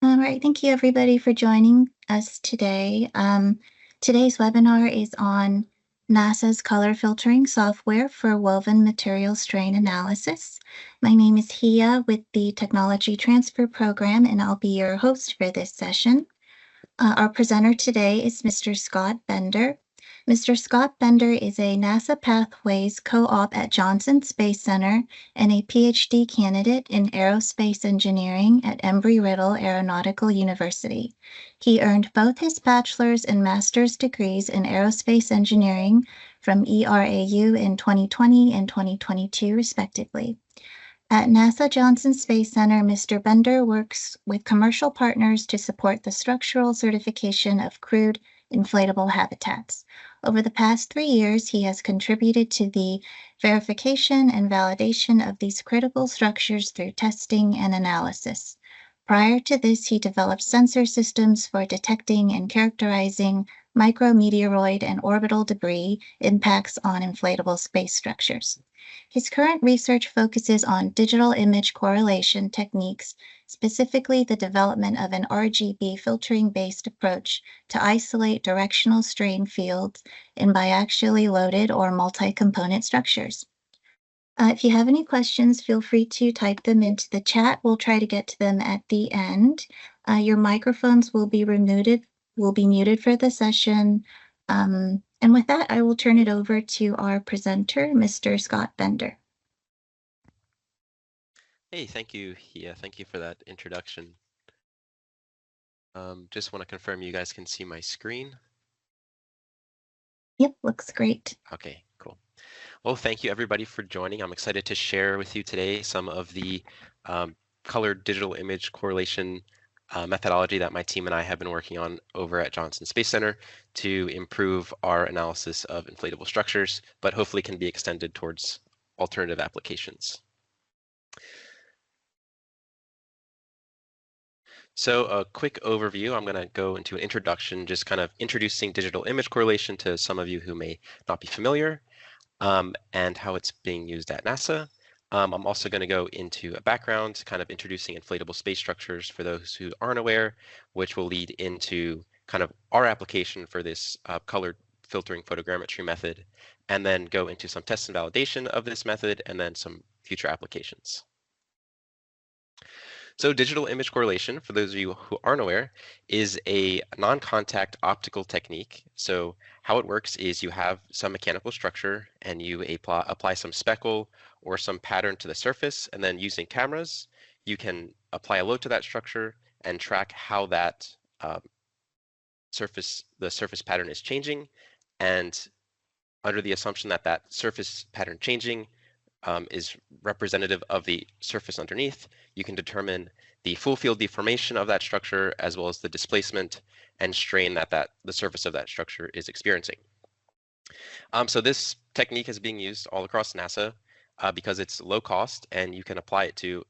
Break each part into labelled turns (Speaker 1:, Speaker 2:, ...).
Speaker 1: All right, thank you everybody for joining us today. Today's webinar is on NASA's color filtering software for woven material strain analysis. My name is Hia with the Technology Transfer Program, and I'll be your host for this session. Our presenter today is Mr. Scott Bender. Mr. Scott Bender is a NASA Pathways co-op at Johnson Space Center and a PhD candidate in aerospace engineering at Embry-Riddle Aeronautical University. He earned both his bachelor's and master's degrees in aerospace engineering from ERAU in 2020 and 2022, respectively. At NASA Johnson Space Center, Mr. Bender works with commercial partners to support the structural certification of crewed inflatable habitats. Over the past 3 years, he has contributed to the verification and validation of these critical structures through testing and analysis. Prior to this, he developed sensor systems for detecting and characterizing micrometeoroid and orbital debris impacts on inflatable space structures. His current research focuses on digital image correlation techniques, specifically the development of an RGB filtering-based approach to isolate directional strain fields in biaxially loaded or multi-component structures. If you have any questions, feel free to type them into the chat. We'll try to get to them at the end. Your microphones will be muted for the session. And with that, I will turn it over to our presenter, Mr. Scott Bender.
Speaker 2: Hey, thank you, Hia. Thank you for that introduction. Just want to confirm you guys can see my screen.
Speaker 1: Yep, looks great.
Speaker 2: Okay, cool. Well, thank you everybody for joining. I'm excited to share with you today some of the colored digital image correlation methodology that my team and I have been working on over at Johnson Space Center to improve our analysis of inflatable structures, but hopefully can be extended towards alternative applications. So a quick overview, I'm going to go into an introduction, just kind of introducing digital image correlation to some of you who may not be familiar, and how it's being used at NASA. I'm also going to go into a background, kind of introducing inflatable space structures for those who aren't aware, which will lead into kind of our application for this colored filtering photogrammetry method, and then go into some tests and validation of this method, and then some future applications. So digital image correlation, for those of you who aren't aware, is a non-contact optical technique. So how it works is you have some mechanical structure and you apply some speckle or some pattern to the surface, and then using cameras, you can apply a load to that structure and track how that the surface pattern is changing. And under the assumption that that surface pattern changing is representative of the surface underneath, you can determine the full field deformation of that structure as well as the displacement and strain that the surface of that structure is experiencing. So this technique is being used all across NASA because it's low cost and you can apply the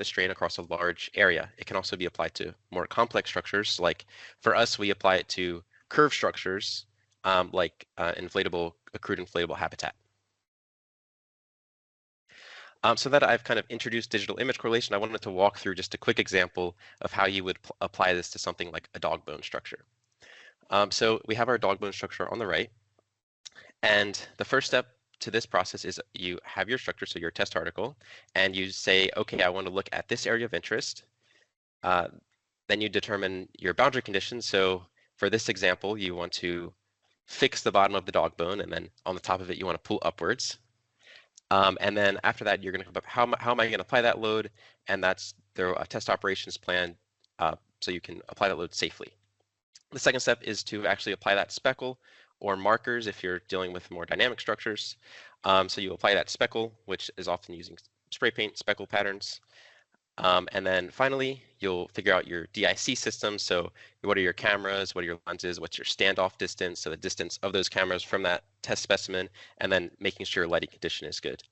Speaker 2: strain across a large area. It can also be applied to more complex structures. Like for us, we apply it to curved structures like accrued inflatable habitat. So that I've kind of introduced digital image correlation, I wanted to walk through just a quick example of how you would apply this to something like a dog bone structure. So we have our dog bone structure on the right. And the first step to this process is you have your structure, so your test article, and you say, okay, I want to look at this area of interest. Then you determine your boundary conditions. So for this example, you want to fix the bottom of the dog bone, and then on the top of it, you want to pull upwards. And then after that, you're going to come up, how am I going to apply that load? And that's through a test operations plan so you can apply that load safely. The second step is to actually apply that speckle or markers if you're dealing with more dynamic structures. So you apply that speckle, which is often using spray paint speckle patterns. And then finally, you'll figure out your DIC system. So what are your cameras? What are your lenses? What's your standoff distance? So the distance of those cameras from that test specimen, and then making sure lighting condition is good.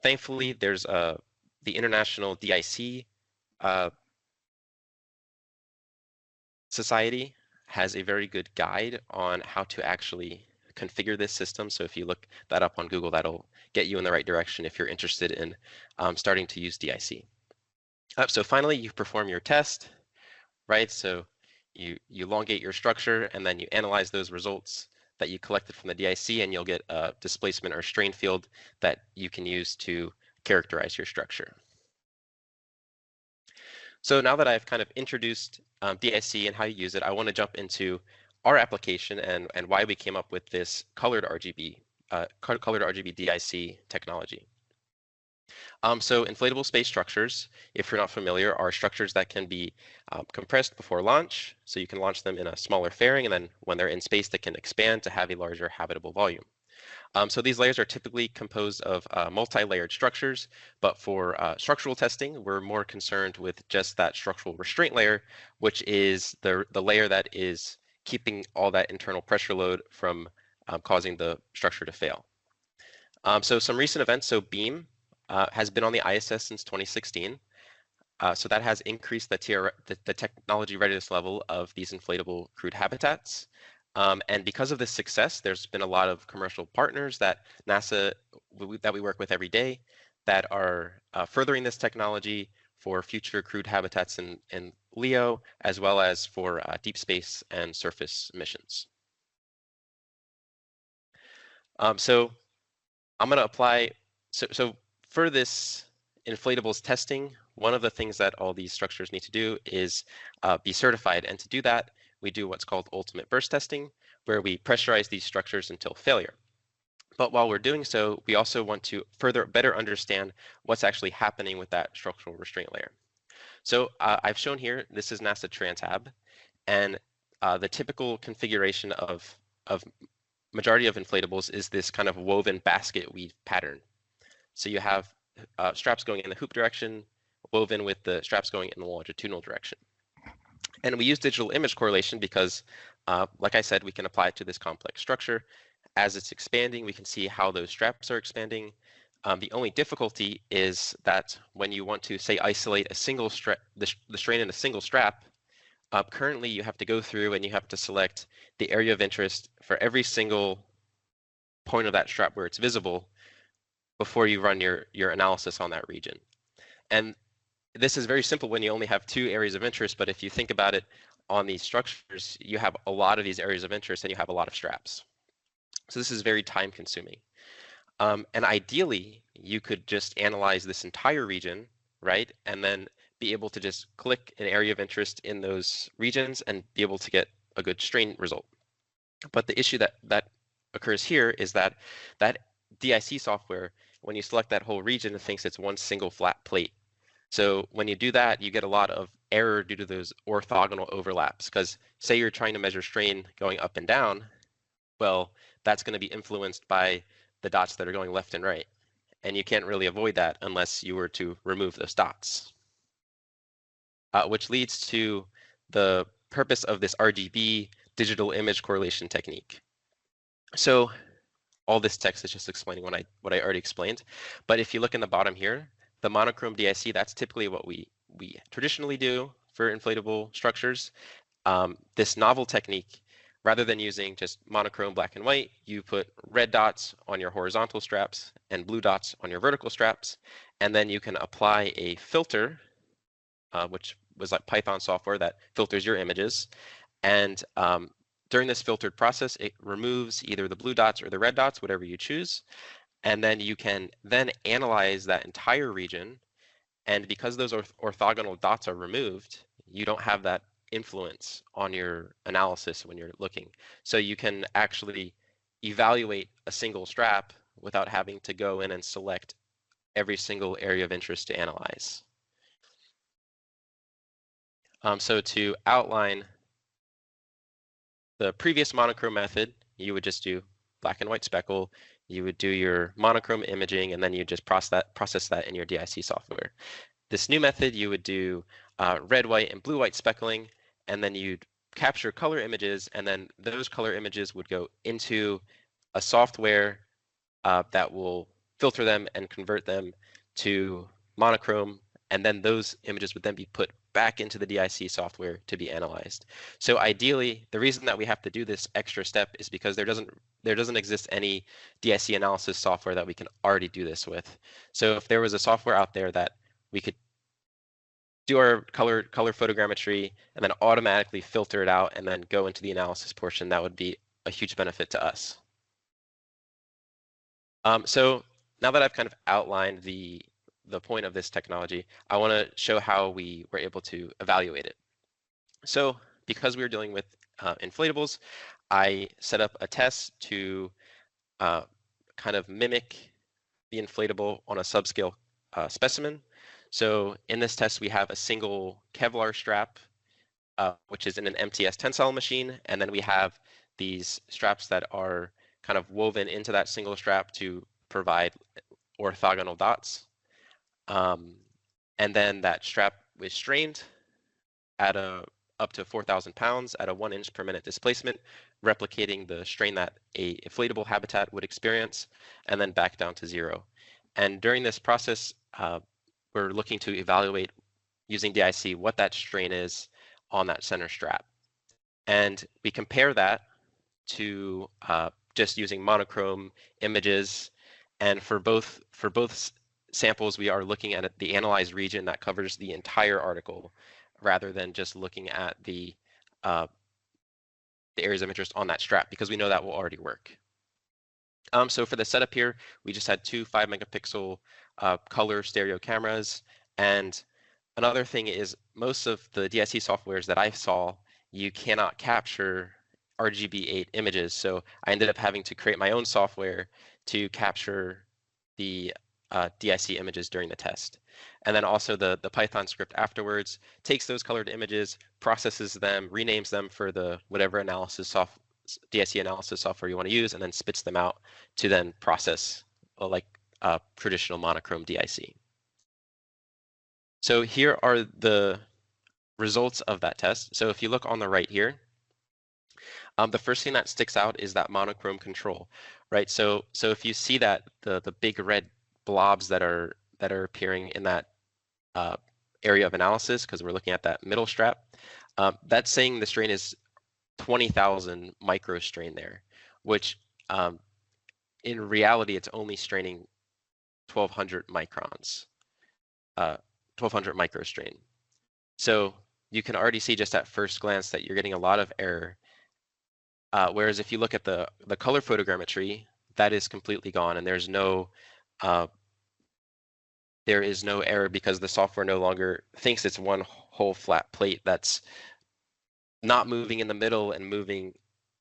Speaker 2: Thankfully, there's the International DIC Society has a very good guide on how to actually configure this system. So if you look that up on Google, that'll get you in the right direction if you're interested in starting to use DIC. So finally, you perform your test, right? So you elongate your structure and then you analyze those results that you collected from the DIC, and you'll get a displacement or strain field that you can use to characterize your structure. So now that I've kind of introduced DIC and how you use it, I want to jump into our application and why we came up with this colored RGB DIC technology. So inflatable space structures, if you're not familiar, are structures that can be compressed before launch. So you can launch them in a smaller fairing, and then when they're in space, they can expand to have a larger habitable volume. So these layers are typically composed of multi-layered structures, but for structural testing, we're more concerned with just that structural restraint layer, which is the layer that is keeping all that internal pressure load from causing the structure to fail. So some recent events, so Beam has been on the ISS since 2016. So that has increased the technology readiness level of these inflatable crewed habitats. And because of this success, there's been a lot of commercial partners that NASA that we work with every day that are furthering this technology for future crewed habitats in LEO, as well as for deep space and surface missions. So I'm going to apply, so for this inflatables testing, one of the things that all these structures need to do is be certified. And to do that, we do what's called ultimate burst testing, where we pressurize these structures until failure. But while we're doing so, we also want to better understand what's actually happening with that structural restraint layer. So I've shown here, this is NASA Trantab, and the typical configuration of majority of inflatables is this kind of woven basket weave pattern. So you have straps going in the hoop direction, woven with the straps going in the longitudinal direction. And we use digital image correlation because, like I said, we can apply it to this complex structure. As it's expanding, we can see how those straps are expanding. The only difficulty is that when you want to, say, isolate a single strap, the strain in a single strap, currently you have to go through and you have to select the area of interest for every single point of that strap where it's visible before you run your analysis on that region. And this is very simple when you only have two areas of interest, but if you think about it on these structures, you have a lot of these areas of interest and you have a lot of straps. So this is very time consuming. And ideally, you could just analyze this entire region, right? And then be able to just click an area of interest in those regions and be able to get a good strain result. But the issue that occurs here is that DIC software, when you select that whole region, it thinks it's one single flat plate. So when you do that, you get a lot of error due to those orthogonal overlaps. Because say you're trying to measure strain going up and down, well, that's going to be influenced by the dots that are going left and right. And you can't really avoid that unless you were to remove those dots. Which leads to the purpose of this RGB digital image correlation technique. So all this text is just explaining what I already explained. But if you look in the bottom here, the monochrome DIC, that's typically what we traditionally do for inflatable structures. This novel technique, rather than using just monochrome black and white, you put red dots on your horizontal straps and blue dots on your vertical straps, and then you can apply a filter, which was like Python software that filters your images. And during this filtered process, it removes either the blue dots or the red dots, whatever you choose. And then you can then analyze that entire region. And because those orthogonal dots are removed, you don't have that influence on your analysis when you're looking. So you can actually evaluate a single strap without having to go in and select every single area of interest to analyze. So to outline the previous monochrome method, you would just do black and white speckle, you would do your monochrome imaging, and then you just process that in your DIC software. This new method, you would do red, white, and blue, white speckling, and then you'd capture color images, and then those color images would go into a software that will filter them and convert them to monochrome, and then those images would then be put back into the DIC software to be analyzed. So ideally, the reason that we have to do this extra step is because there doesn't exist any DIC analysis software that we can already do this with. So if there was a software out there that we could do our color photogrammetry, and then automatically filter it out and then go into the analysis portion, that would be a huge benefit to us. So now that I've kind of outlined the point of this technology, I want to show how we were able to evaluate it. So because we were dealing with inflatables, I set up a test to kind of mimic the inflatable on a subscale specimen. So in this test, we have a single Kevlar strap, which is in an MTS tensile machine, and then we have these straps that are kind of woven into that single strap to provide orthogonal dots. And then that strap was strained at up to 4,000 pounds at a 1 inch per minute displacement, replicating the strain that a inflatable habitat would experience, and then back down to 0. And during this process, we're looking to evaluate using DIC what that strain is on that center strap. And we compare that to just using monochrome images. And for both samples, we are looking at the analyzed region that covers the entire article, rather than just looking at the areas of interest on that strap, because we know that will already work. So for the setup here, we just had two 5 megapixel color stereo cameras. And another thing is, most of the DIC softwares that I saw, you cannot capture RGB8 images. So I ended up having to create my own software to capture the DIC images during the test. And then also the Python script afterwards takes those colored images, processes them, renames them for the whatever DIC analysis software you want to use, and then spits them out to then process like traditional monochrome DIC. So here are the results of that test. So if you look on the right here, the first thing that sticks out is that monochrome control, right? So if you see that the big red blobs that are appearing in that area of analysis, because we're looking at that middle strap, that's saying the strain is 20,000 microstrain there, which in reality it's only straining 1,200 microns, 1,200 microstrain. So you can already see just at first glance that you're getting a lot of error. Whereas if you look at the color photogrammetry, that is completely gone, and there is no error, because the software no longer thinks it's one whole flat plate that's not moving in the middle and moving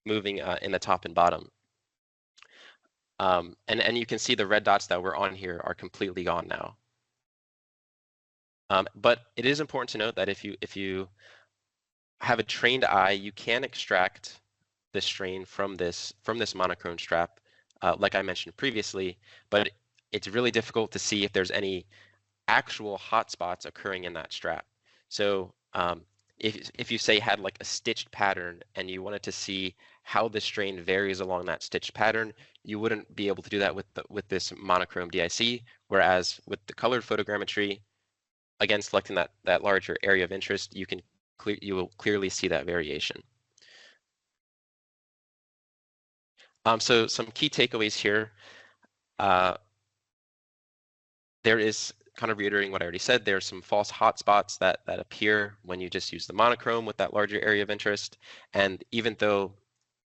Speaker 2: in the top and bottom. And you can see the red dots that were on here are completely gone now. But it is important to note that if you have a trained eye, you can extract the strain from this monochrome strap, like I mentioned previously, but it's really difficult to see if there's any actual hotspots occurring in that strap. So if you say had like a stitched pattern and you wanted to see how the strain varies along that stitched pattern, you wouldn't be able to do that with this monochrome DIC. Whereas with the colored photogrammetry, again selecting that larger area of interest, you will clearly see that variation. So some key takeaways here. There is, kind of reiterating what I already said, there are some false hotspots that appear when you just use the monochrome with that larger area of interest. And even though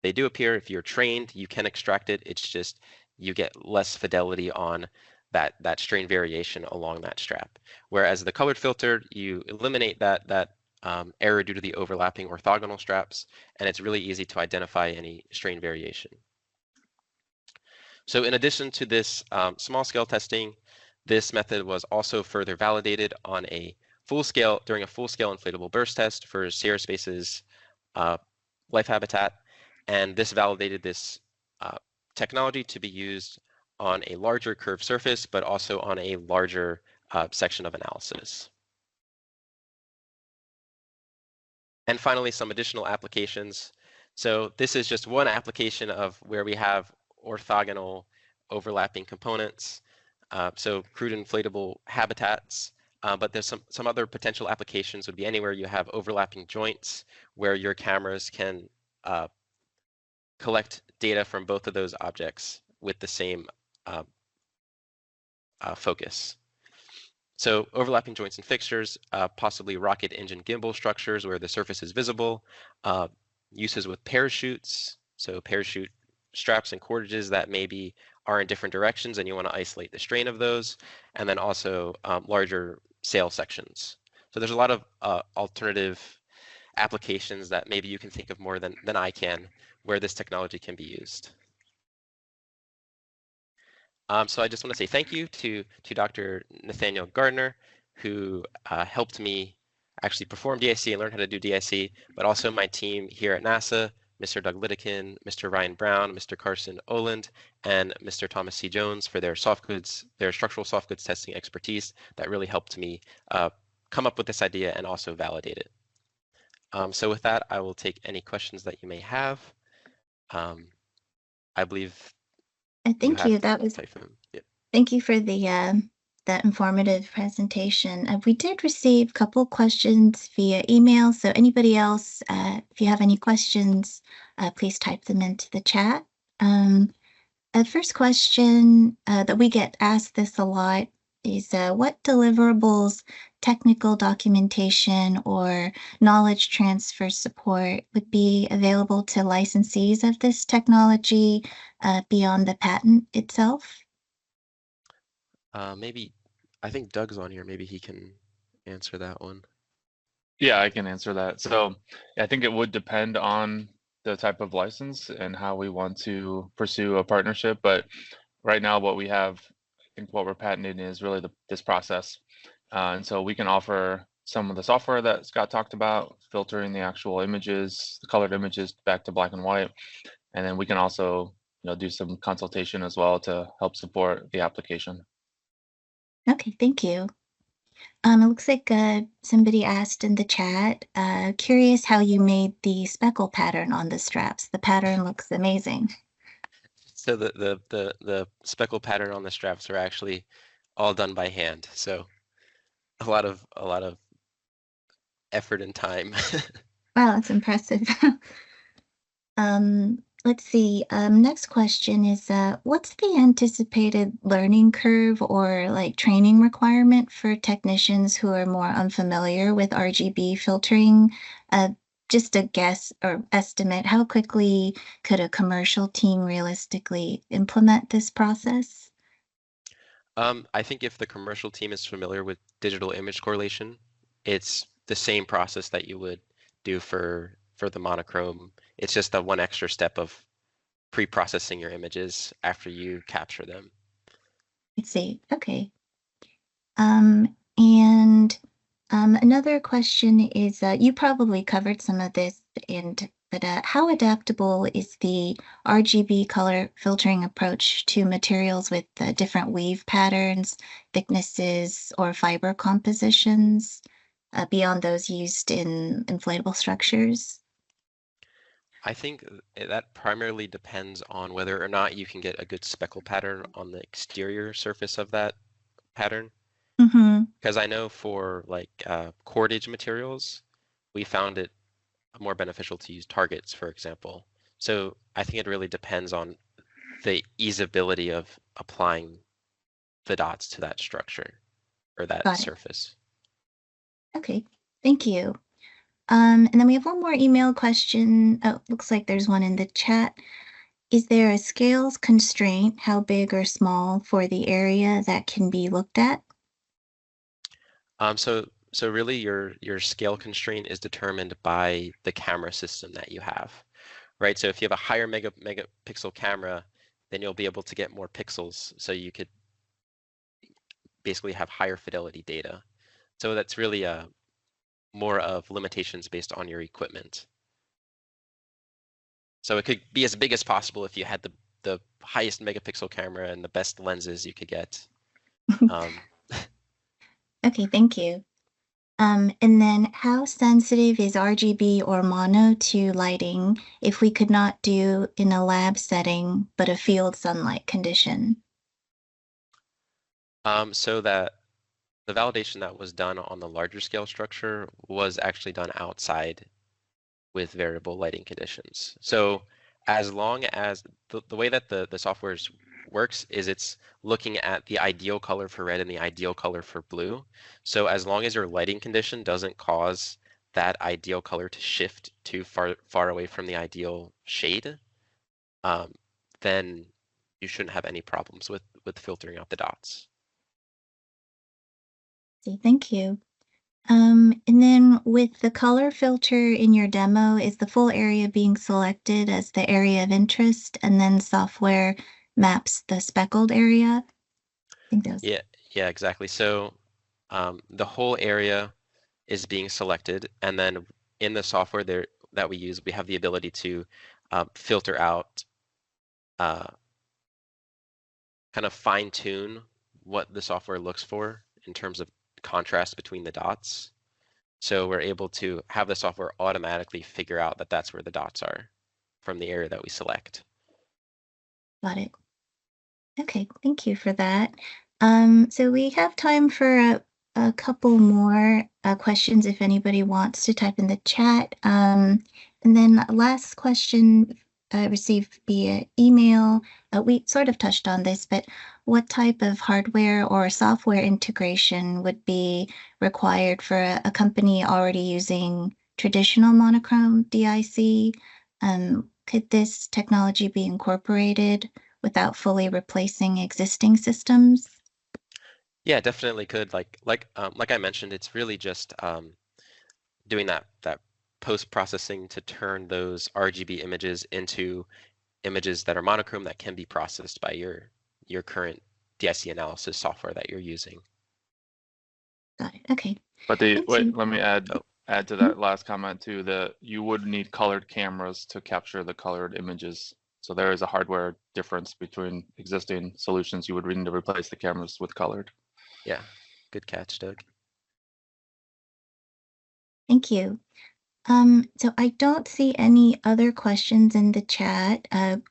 Speaker 2: they do appear, if you're trained, you can extract it. It's just you get less fidelity on that strain variation along that strap. Whereas the colored filter, you eliminate that error due to the overlapping orthogonal straps, and it's really easy to identify any strain variation. So in addition to this small scale testing, this method was also further validated on during a full scale inflatable burst test for Sierra Space's life habitat. And this validated this technology to be used on a larger curved surface, but also on a larger section of analysis. And finally, some additional applications. So this is just one application of where we have orthogonal overlapping components. So crude inflatable habitats, but there's some other potential applications would be anywhere you have overlapping joints where your cameras can collect data from both of those objects with the same focus. So overlapping joints and fixtures, possibly rocket engine gimbal structures where the surface is visible, uses with parachutes, so parachute straps and cordages that maybe are in different directions and you want to isolate the strain of those, and then also larger sail sections. So there's a lot of alternative applications that maybe you can think of more than I can where this technology can be used. So I just want to say thank you to Dr. Nathaniel Gardner, who helped me actually perform DIC and learn how to do DIC, but also my team here at NASA, Mr. Doug Lidekin, Mr. Ryan Brown, Mr. Carson Oland, and Mr. Thomas C. Jones for their their structural soft goods testing expertise that really helped me come up with this idea and also validate it. So with that, I will take any questions that you may have. I believe you
Speaker 1: Thank
Speaker 2: have
Speaker 1: you. That was
Speaker 2: Typhoon. Yeah.
Speaker 1: Thank you for the that informative presentation. We did receive a couple questions via email, so anybody else, if you have any questions, please type them into the chat. The first question that we get asked this a lot is what deliverables, technical documentation, or knowledge transfer support would be available to licensees of this technology beyond the patent itself?
Speaker 2: Maybe I think Doug's on here. Maybe he can answer that one.
Speaker 3: Yeah, I can answer that. So I think it would depend on the type of license and how we want to pursue a partnership. But right now, what we have, I think what we're patenting is really this process. And so we can offer some of the software that Scott talked about, filtering the actual images, the colored images back to black and white. And then we can also, do some consultation as well to help support the application.
Speaker 1: Okay, thank you. It looks like somebody asked in the chat, curious how you made the speckle pattern on the straps. The pattern looks amazing.
Speaker 2: So the speckle pattern on the straps are actually all done by hand. So a lot of effort and time.
Speaker 1: Wow, that's impressive. Let's see. Next question is, what's the anticipated learning curve or like training requirement for technicians who are more unfamiliar with RGB filtering? Uh, just a guess or estimate, how quickly could a commercial team realistically implement this process?
Speaker 2: I think if the commercial team is familiar with digital image correlation, it's the same process that you would do for the monochrome. It's just the one extra step of pre-processing your images after you capture them.
Speaker 1: Let's see. Okay. And another question is, you probably covered some of this, but how adaptable is the RGB color filtering approach to materials with different weave patterns, thicknesses, or fiber compositions beyond those used in inflatable structures?
Speaker 2: I think that primarily depends on whether or not you can get a good speckle pattern on the exterior surface of that pattern.
Speaker 1: Mm-hmm.
Speaker 2: Because I know for like cordage materials, we found it more beneficial to use targets, for example. So I think it really depends on the easeability of applying the dots to that structure or that
Speaker 1: Got it.
Speaker 2: surface.
Speaker 1: Okay, thank you. And then we have one more email question. Oh, looks like there's one in the chat. Is there a scales constraint, how big or small, for the area that can be looked at?
Speaker 2: So really your scale constraint is determined by the camera system that you have, right? So if you have a higher megapixel camera, then you'll be able to get more pixels, so you could basically have higher fidelity data. So that's really more of limitations based on your equipment. So it could be as big as possible if you had the highest megapixel camera and the best lenses you could get.
Speaker 1: Okay, thank you. And then how sensitive is RGB or mono to lighting if we could not do in a lab setting, but a field sunlight condition?
Speaker 2: So that the validation that was done on the larger scale structure was actually done outside with variable lighting conditions. So as long as the way that the software is works is it's looking at the ideal color for red and the ideal color for blue. So as long as your lighting condition doesn't cause that ideal color to shift too far away from the ideal shade, then you shouldn't have any problems with filtering out the dots.
Speaker 1: Thank you. And then with the color filter in your demo, is the full area being selected as the area of interest, and then software maps the speckled area? I think that was.
Speaker 2: Yeah, exactly. So the whole area is being selected, and then in the software there that we use, we have the ability to filter out, kind of fine tune what the software looks for in terms of contrast between the dots. So we're able to have the software automatically figure out that that's where the dots are from the area that we select.
Speaker 1: Got it. Okay, thank you for that. So we have time for a couple more questions if anybody wants to type in the chat. And then last question received via email. We sort of touched on this, but what type of hardware or software integration would be required for a company already using traditional monochrome DIC? Could this technology be incorporated without fully replacing existing systems?
Speaker 2: Yeah, definitely could. Like I mentioned, it's really just doing that post-processing to turn those RGB images into images that are monochrome that can be processed by your current DIC analysis software that you're using.
Speaker 1: Got it. Okay.
Speaker 3: But
Speaker 1: Thank
Speaker 3: let me add
Speaker 2: Oh.
Speaker 3: to that last comment too, that you would need colored cameras to capture the colored images. So there is a hardware difference between existing solutions. You would need to replace the cameras with colored.
Speaker 2: Yeah, good catch, Doug.
Speaker 1: Thank you. So I don't see any other questions in the chat.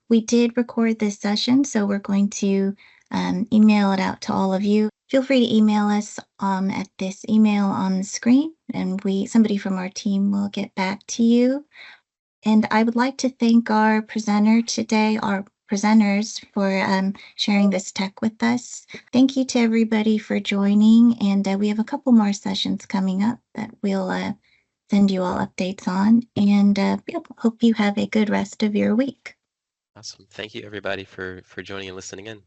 Speaker 1: We did record this session, so we're going to email it out to all of you. Feel free to email us at this email on the screen, and somebody from our team will get back to you. And I would like to thank our presenter today, our presenters, for sharing this tech with us. Thank you to everybody for joining, and we have a couple more sessions coming up that we'll send you all updates on, and hope you have a good rest of your week.
Speaker 2: Awesome. Thank you everybody for joining and listening in.